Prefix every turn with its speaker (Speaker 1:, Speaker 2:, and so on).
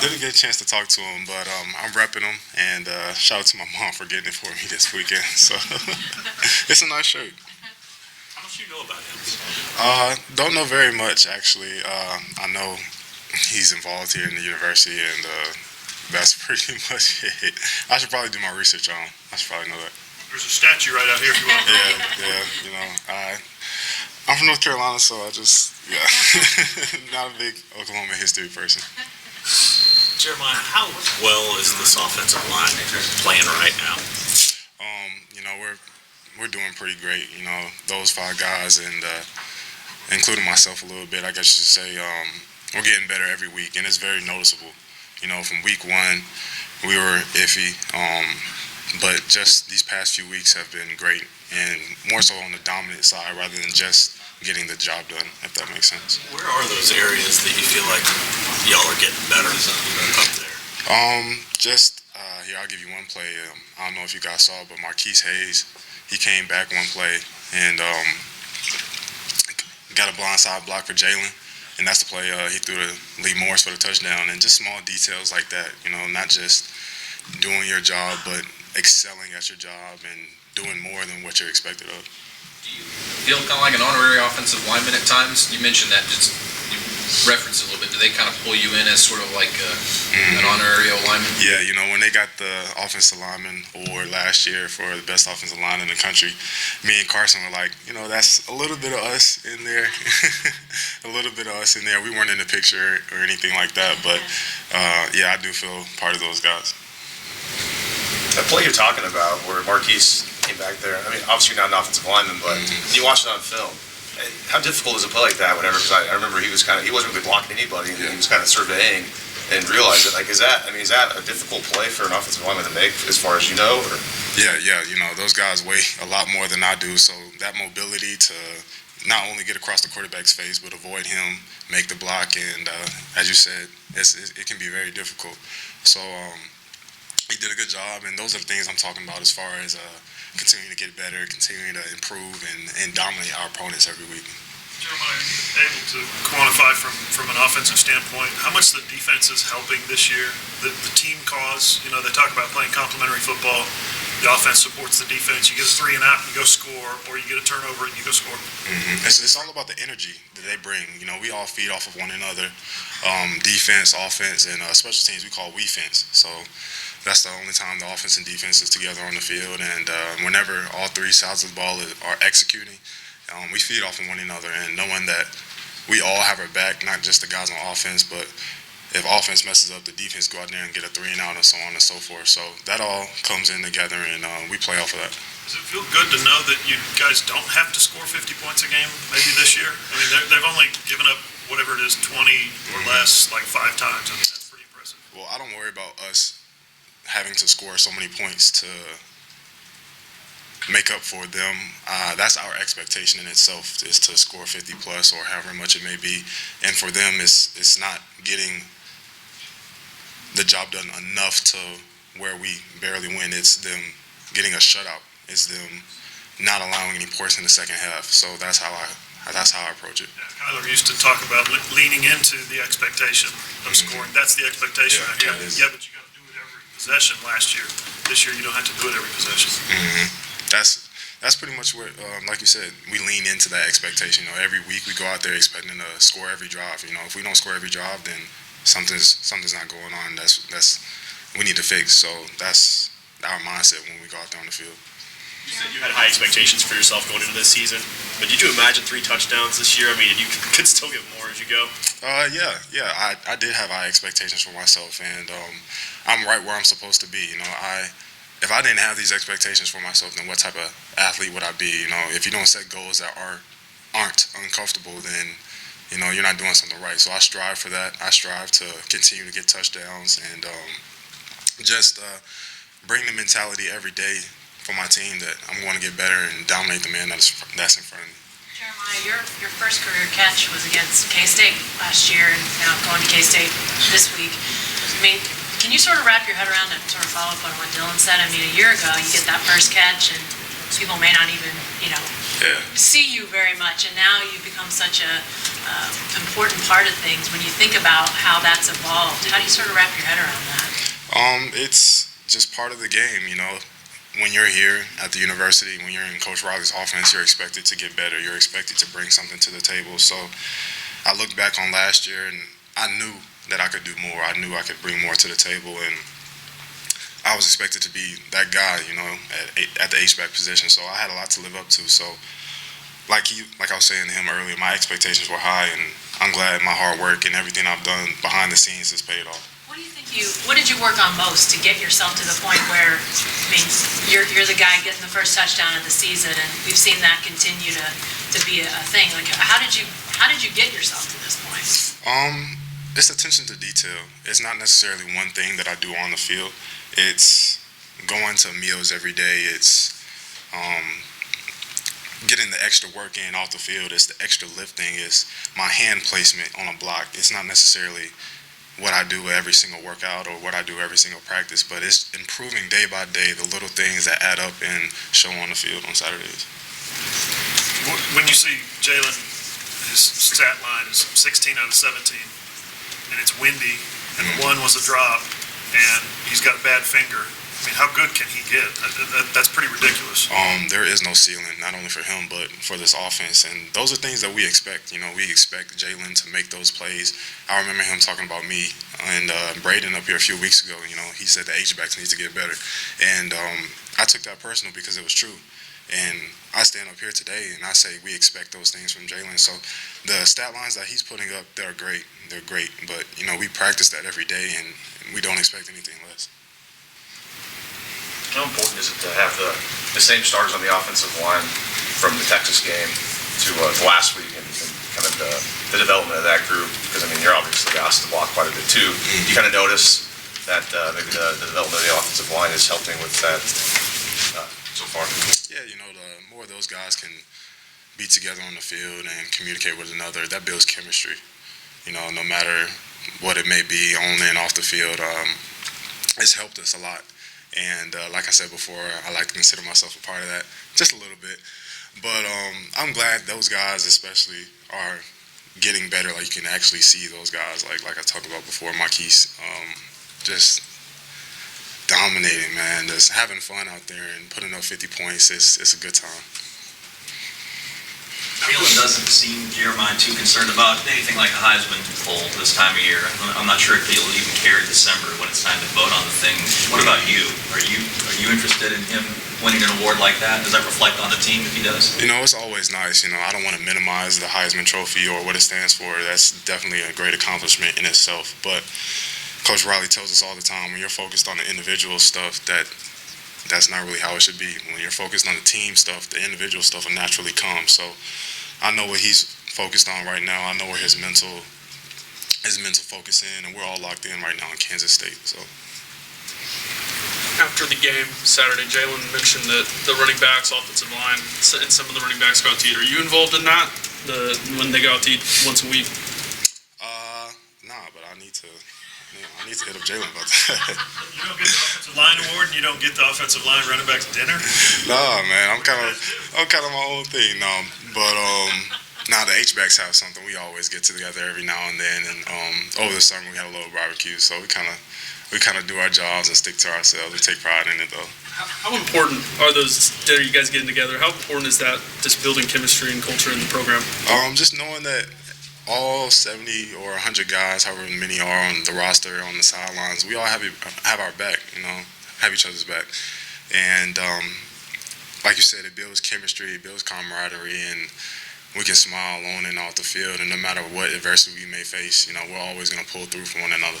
Speaker 1: didn't get a chance to talk to him, but I'm repping him, and shout out to my mom for getting it for me this weekend. So it's a nice shirt.
Speaker 2: How much do you know about him?
Speaker 1: Don't know very much, actually. I know he's involved here in the university, and that's pretty much it. I should probably do my research on him. I should probably know that.
Speaker 2: There's a statue right out here if you want.
Speaker 1: Yeah. You know, I'm from North Carolina, so I just not a big Oklahoma history person.
Speaker 2: Jeremiah, how well is this offensive line playing right now?
Speaker 1: You know, we're doing pretty great. You know, those 5 guys and including myself a little bit, I guess you should say, we're getting better every week, and it's very noticeable. You know, from week 1, we were iffy, but just these past few weeks have been great, and more so on the dominant side rather than just getting the job done, if that makes sense.
Speaker 2: Where are those areas that you feel like y'all are getting better up there?
Speaker 1: Here, I'll give you one play. I don't know if you guys saw, but Marquise Hayes, he came back one play and got a blindside block for Jalen, and that's the play he threw to Lee Morris for the touchdown. And just small details like that, you know, not just doing your job, but excelling at your job and doing more than what you're expected of.
Speaker 3: Do you feel kind of like an honorary offensive lineman at times? You mentioned that, just you referenced it a little bit. Do they kind of pull you in as sort of like an honorary lineman?
Speaker 1: Yeah, you know, when they got the offensive lineman award last year for the best offensive line in the country, me and Carson were like, you know, that's a little bit of us in there. A little bit of us in there. We weren't in the picture or anything like that, but yeah, I do feel part of those guys.
Speaker 4: That play you're talking about where Marquise came back there, I mean, obviously you're not an offensive lineman, but you watch it on film. How difficult is a play like that? Whenever, because I remember he wasn't really blocking anybody, and he was kind of surveying and realized it. Like, is that a difficult play for an offensive lineman to make, as far as you know? Or?
Speaker 1: Yeah. You know, those guys weigh a lot more than I do, so that mobility to not only get across the quarterback's face, but avoid him, make the block, and as you said, it can be very difficult. So he did a good job, and those are the things I'm talking about as far as continuing to get better, continuing to improve, and dominate our opponents every week.
Speaker 2: Jeremiah, are you able to quantify from an offensive standpoint how much the defense is helping this year? The team cause, you know, they talk about playing complementary football. The offense supports the defense. You get a 3 and out, you go score, or you get a turnover and you go score.
Speaker 1: It's all about the energy that they bring. You know, we all feed off of one another. Defense, offense, and special teams we call we-fence. So that's the only time the offense and defense is together on the field. And whenever all 3 sides of the ball are executing, we feed off of one another, and knowing that we all have our back, not just the guys on offense, but if offense messes up, the defense go out there and get a 3 and out and so on and so forth. So that all comes in together, and we play off of that.
Speaker 2: Does it feel good to know that you guys don't have to score 50 points a game maybe this year? I mean, they've only given up whatever it is, 20 or less, like 5 times. I mean, that's pretty impressive.
Speaker 1: Well, I don't worry about us having to score so many points to make up for them. That's our expectation in itself, is to score 50 plus or however much it may be. And for them, it's not getting the job done enough to where we barely win. It's them getting a shutout. It's them not allowing any points in the second half. So that's how I approach it.
Speaker 2: Yeah, Kyler used to talk about leaning into the expectation of scoring. That's the expectation.
Speaker 1: Yeah,
Speaker 2: but you got to do it every possession last year. This year, you don't have to do it every possession.
Speaker 1: That's pretty much what, like you said, we lean into that expectation. You know, every week we go out there expecting to score every drive. You know, if we don't score every drive, then something's not going on. That's we need to fix. So that's our mindset when we go out there on the field.
Speaker 5: You said you had high expectations for yourself going into this season, but did you imagine 3 touchdowns this year? I mean, you could still get more as you go.
Speaker 1: Yeah. I did have high expectations for myself, and I'm right where I'm supposed to be. You know, if I didn't have these expectations for myself, then what type of athlete would I be? You know, if you don't set goals that aren't uncomfortable, then you know you're not doing something right. So I strive for that. I strive to continue to get touchdowns and just bring the mentality every day for my team that I'm going to get better and dominate the man that's in front of me.
Speaker 6: Jeremiah, your first career catch was against K-State last year, and now going to K-State this week. I mean, can you sort of wrap your head around and sort of follow up on what Dylan said? I mean, a year ago, you get that first catch, and people may not even, see you very much, and now you become such a important part of things. When you think about how that's evolved, how do you sort of wrap your head around that?
Speaker 1: It's just part of the game, you know. When you're here at the university, when you're in Coach Riley's offense, you're expected to get better. You're expected to bring something to the table. So I look back on last year, and I knew that I could do more. I knew I could bring more to the table, and I was expected to be that guy, you know, at the H-back position. So I had a lot to live up to. So like I was saying to him earlier, my expectations were high, and I'm glad my hard work and everything I've done behind the scenes has paid off.
Speaker 6: What did you work on most to get yourself to the point where, I mean, you're the guy getting the first touchdown of the season, and we've seen that continue to be a thing. Like, how did you get yourself to this point?
Speaker 1: It's attention to detail. It's not necessarily one thing that I do on the field. It's going to meals every day. It's getting the extra work in off the field. It's the extra lifting. It's my hand placement on a block. It's not necessarily what I do every single workout or what I do every single practice, but it's improving day by day the little things that add up and show on the field on Saturdays.
Speaker 2: When you see Jalen, his stat line is 16 out of 17, and it's windy, and the one was a drop, and he's got a bad finger. I mean, how good can he get? That's pretty ridiculous.
Speaker 1: There is no ceiling, not only for him, but for this offense. And those are things that we expect. You know, we expect Jalen to make those plays. I remember him talking about me and Braden up here a few weeks ago. You know, he said the H-backs need to get better. And I took that personal because it was true. And I stand up here today and I say we expect those things from Jalen. So the stat lines that he's putting up, they're great. They're great. But, you know, we practice that every day, and we don't expect anything less.
Speaker 4: How important is it to have the same starters on the offensive line from the Texas game to last week and kind of the development of that group? Because, I mean, you're obviously asked to block quite a bit too. You kind of notice that maybe the development of the offensive line is helping with that so far?
Speaker 1: Yeah, you know, the more those guys can be together on the field and communicate with another, that builds chemistry. You know, no matter what it may be on and off the field, it's helped us a lot. And like I said before, I like to consider myself a part of that, just a little bit. But I'm glad those guys especially are getting better. Like, you can actually see those guys, like I talked about before, Marquise, just dominating, man. Just having fun out there and putting up 50 points. It's a good time.
Speaker 7: Jalen doesn't seem, to your mind, too concerned about anything like a Heisman poll this time of year. I'm not sure if he'll even care in December when it's time to vote on the thing. What about you? Are you interested in him winning an award like that? Does that reflect on the team if he does?
Speaker 1: You know, it's always nice. You know, I don't want to minimize the Heisman Trophy or what it stands for. That's definitely a great accomplishment in itself. But Coach Riley tells us all the time, when you're focused on the individual stuff, that's not really how it should be. When you're focused on the team stuff, the individual stuff will naturally come. So I know what he's focused on right now. I know where his mental focus in, and we're all locked in right now in Kansas State. So
Speaker 8: after the game Saturday, Jalen mentioned that the running backs, offensive line, and some of the running backs go out to eat. Are you involved in that? When they go out to eat once a week?
Speaker 1: Nah, but I need to hit up Jalen about that.
Speaker 2: You don't get the offensive line award, and you don't get the offensive line running back's dinner?
Speaker 1: Nah, man, I'm kind of my own thing. No, but the H-backs have something. We always get together every now and then, and over the summer we had a little barbecue, so we kind of do our jobs and stick to ourselves. We take pride in it, though.
Speaker 8: How important are those dinner you guys getting together? How important is that, just building chemistry and culture in the program?
Speaker 1: Just knowing that all 70 or 100 guys, however many are on the roster, on the sidelines, we all have our back, you know, have each other's back. And like you said, it builds chemistry, it builds camaraderie, and we can smile on and off the field. And no matter what adversity we may face, you know, we're always going to pull through for one another.